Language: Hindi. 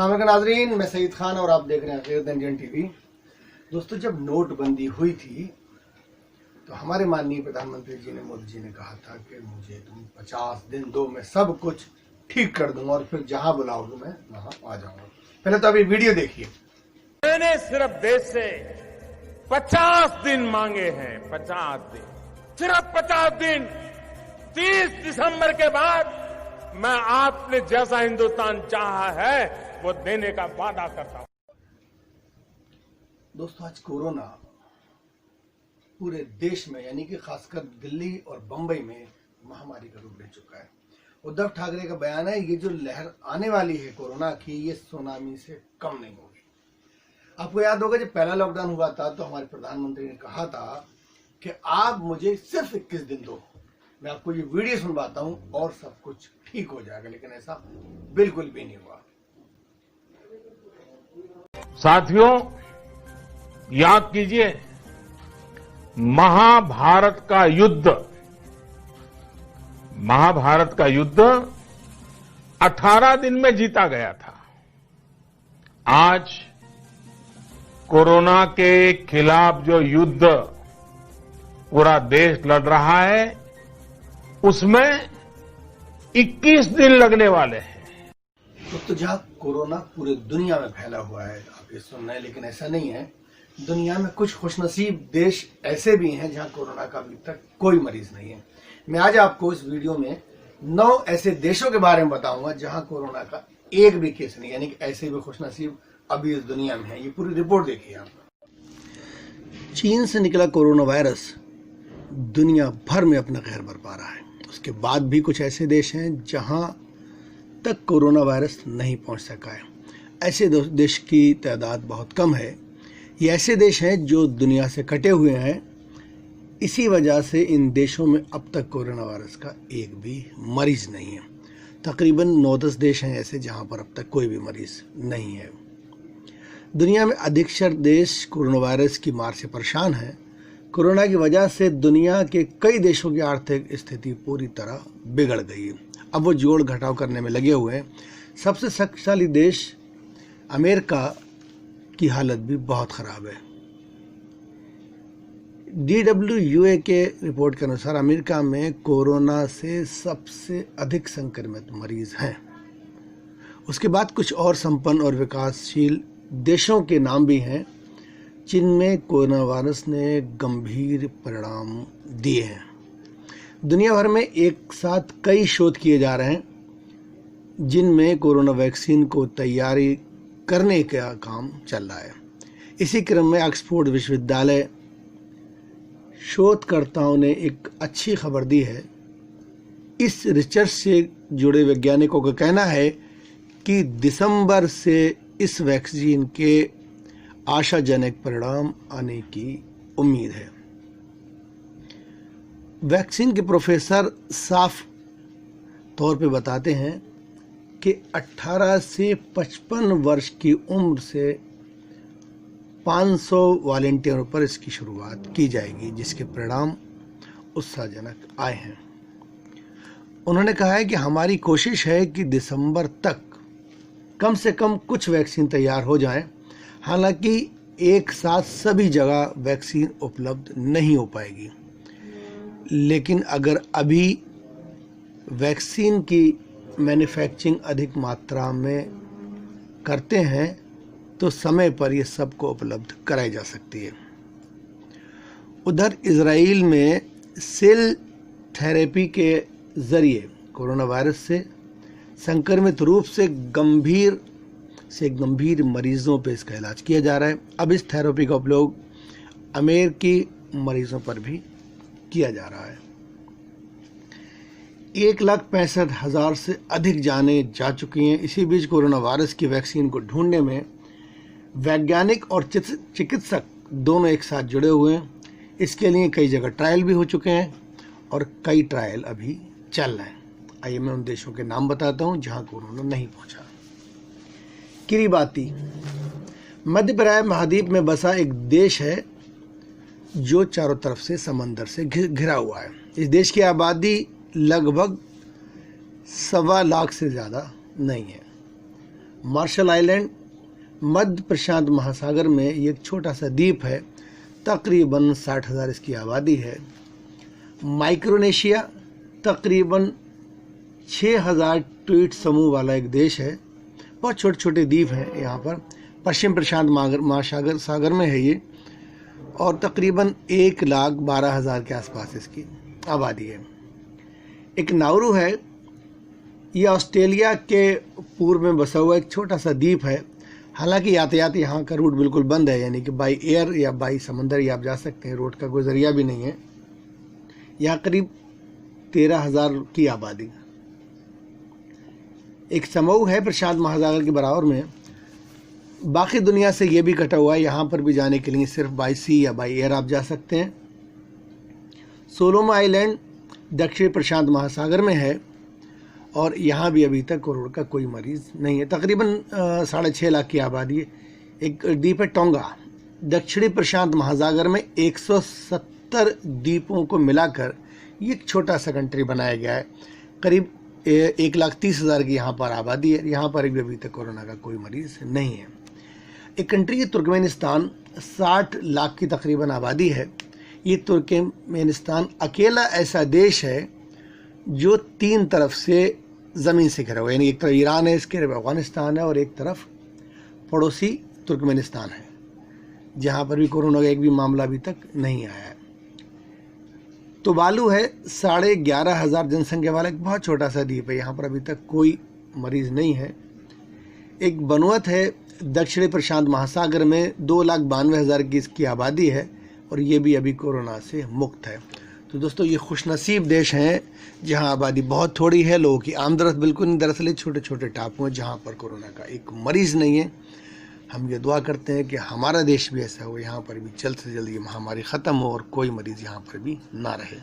अस्सलाम वालेकुम नाज़रीन, मैं सईद खान और आप देख रहे हैं आखिर इंडियन टीवी। दोस्तों, जब नोटबंदी हुई थी तो हमारे माननीय प्रधानमंत्री जी ने, मोदी जी ने कहा था कि मुझे तुम 50 दिन दो, मैं सब कुछ ठीक कर दूंगा और फिर जहां बुलाओगे मैं वहां आ जाऊंगा। पहले तो अभी वीडियो देखिए। मैंने सिर्फ देश से 50 दिन मांगे हैं, 50 दिन, सिर्फ 50 दिन। 30 दिसंबर के बाद मैं आपने जैसा हिंदुस्तान चाहा है वो देने का वादा करता हूं। दोस्तों, आज कोरोना पूरे देश में यानी कि खासकर दिल्ली और बंबई में महामारी का रूप ले चुका है। उद्धव ठाकरे का बयान है, ये जो लहर आने वाली है कोरोना की, ये सुनामी से कम नहीं होगी। आपको याद होगा जब पहला लॉकडाउन हुआ था तो हमारे प्रधानमंत्री ने कहा था कि आप मुझे सिर्फ 21 दिन दो, मैं आपको ये वीडियो सुनवाता हूं और सब कुछ ठीक हो जाएगा। लेकिन ऐसा बिल्कुल भी नहीं हुआ। साथियों, याद कीजिए, महाभारत का युद्ध 18 दिन में जीता गया था। आज कोरोना के खिलाफ जो युद्ध पूरा देश लड़ रहा है उसमें 21 दिन लगने वाले हैं। तो जहां कोरोना पूरी दुनिया में फैला हुआ है, आप ये सुन रहे हैं, लेकिन ऐसा नहीं है। दुनिया में कुछ खुशनसीब देश ऐसे भी हैं जहां कोरोना का अभी तक कोई मरीज नहीं है। मैं आज आपको इस वीडियो में 9 ऐसे देशों के बारे में बताऊंगा जहां कोरोना का एक भी केस नहीं, यानी कि ऐसे भी खुशनसीब अभी इस दुनिया में है। ये पूरी रिपोर्ट देखिए आप। चीन से निकला कोरोना वायरस दुनिया भर में अपना कहर बरपा रहा है। उसके बाद भी कुछ ऐसे देश हैं जहां तक कोरोना वायरस नहीं पहुंच सका है। ऐसे देश की तादाद बहुत कम है। ये ऐसे देश हैं जो दुनिया से कटे हुए हैं। इसी वजह से इन देशों में अब तक कोरोना वायरस का एक भी मरीज नहीं है। तकरीबन 9-10 देश हैं ऐसे जहां पर अब तक कोई भी मरीज नहीं है। दुनिया में अधिकतर देश कोरोना वायरस की मार से परेशान हैं। कोरोना की वजह से दुनिया के कई देशों की आर्थिक स्थिति पूरी तरह बिगड़ गई है। अब वो जोड़ घटाव करने में लगे हुए हैं। सबसे शक्तिशाली देश अमेरिका की हालत भी बहुत ख़राब है। DWUA के रिपोर्ट के अनुसार अमेरिका में कोरोना से सबसे अधिक संक्रमित मरीज हैं। उसके बाद कुछ और संपन्न और विकासशील देशों के नाम भी हैं जिनमें कोरोना वायरस ने गंभीर परिणाम दिए हैं। दुनिया भर में एक साथ कई शोध किए जा रहे हैं जिनमें कोरोना वैक्सीन को तैयारी करने का काम चल रहा है। इसी क्रम में ऑक्सफोर्ड विश्वविद्यालय शोधकर्ताओं ने एक अच्छी खबर दी है। इस रिसर्च से जुड़े वैज्ञानिकों का कहना है कि दिसंबर से इस वैक्सीन के आशाजनक परिणाम आने की उम्मीद है। वैक्सीन के प्रोफेसर साफ तौर पे बताते हैं कि 18 से 55 वर्ष की उम्र से 500 वॉलेंटियरों पर इसकी शुरुआत की जाएगी, जिसके परिणाम उत्साहजनक आए हैं। उन्होंने कहा है कि हमारी कोशिश है कि दिसंबर तक कम से कम कुछ वैक्सीन तैयार हो जाएं। हालांकि एक साथ सभी जगह वैक्सीन उपलब्ध नहीं हो पाएगी, लेकिन अगर अभी वैक्सीन की मैन्युफैक्चरिंग अधिक मात्रा में करते हैं तो समय पर यह सबको उपलब्ध कराई जा सकती है। उधर इजराइल में सेल थेरेपी के जरिए कोरोना वायरस से संक्रमित रूप से गंभीर मरीजों पर इसका इलाज किया जा रहा है। अब इस थेरेपी का उपयोग अमेरिकी मरीजों पर भी किया जा रहा है। 1,65,000 से अधिक जानें जा चुकी हैं। इसी बीच कोरोना वायरस की वैक्सीन को ढूंढने में वैज्ञानिक और चिकित्सक दोनों एक साथ जुड़े हुए हैं। इसके लिए कई जगह ट्रायल भी हो चुके हैं और कई ट्रायल अभी चल रहे हैं। आइए मैं उन देशों के नाम बताता हूं जहां कोरोना नहीं पहुंचा। किरीबाती मध्य प्राय महाद्वीप में बसा एक देश है जो चारों तरफ से समंदर से घिरा हुआ है। इस देश की आबादी लगभग 1.25 लाख से ज़्यादा नहीं है। मार्शल आइलैंड मध्य प्रशांत महासागर में ये एक छोटा सा द्वीप है, तकरीबन 60,000 इसकी आबादी है। माइक्रोनेशिया तकरीबन 6,000 ट्वीट समूह वाला एक देश है। बहुत छोटे छोटे द्वीप हैं यहाँ पर, पश्चिम प्रशांत महासागर सागर में है ये, और तकरीबन 1,12,000 के आसपास इसकी आबादी है। एक नाउरू है, ये ऑस्ट्रेलिया के पूर्व में बसा हुआ एक छोटा सा द्वीप है। हालांकि यातायात यहाँ का रूट बिल्कुल बंद है, यानी कि बाई एयर या बाई समंदर ही आप जा सकते हैं, रोड का कोई जरिया भी नहीं है। यहाँ करीब 13,000 की आबादी। एक समूह है प्रशांत महासागर के बराबर में, बाकी दुनिया से ये भी कटा हुआ है। यहाँ पर भी जाने के लिए सिर्फ बाई सी या बाई एयर आप जा सकते हैं। सोलोमन आइलैंड दक्षिण प्रशांत महासागर में है और यहाँ भी अभी तक कोरोना का कोई मरीज नहीं है। तकरीबन 6.5 लाख की आबादी है। एक द्वीप है टोंगा, दक्षिणी प्रशांत महासागर में 170 द्वीपों को मिलाकर ये एक छोटा सा कंट्री बनाया गया है। करीब 1,30,000 की यहाँ पर आबादी है। यहाँ पर भी अभी तक कोरोना का कोई मरीज नहीं है। एक कंट्री है तुर्कमेनिस्तान, 60 लाख की तकरीबन आबादी है। ये तुर्कमेनिस्तान अकेला ऐसा देश है जो 3 तरफ से ज़मीन से घिरा हुआ है, यानी एक तरफ ईरान है, इसके अफगानिस्तान है और एक तरफ पड़ोसी तुर्कमेनिस्तान है, जहाँ पर भी कोरोना का एक भी मामला अभी तक नहीं आया है। तुवालू है, 11,500 जनसंख्या वाला एक बहुत छोटा सा द्वीप है, यहाँ पर अभी तक कोई मरीज नहीं है। एक वनुअतु है, दक्षिणी प्रशांत महासागर में 2,92,000 की इसकी आबादी है और ये भी अभी कोरोना से मुक्त है। तो दोस्तों, ये खुशनसीब देश हैं जहां आबादी बहुत थोड़ी है, लोगों की आमदरफ्त बिल्कुल नहीं। दरअसल ये छोटे छोटे टापू हैं जहां पर कोरोना का एक मरीज़ नहीं है। हम ये दुआ करते हैं कि हमारा देश भी ऐसा हो, यहाँ पर भी जल्द से जल्द ये महामारी ख़त्म हो और कोई मरीज़ यहाँ पर भी ना रहे।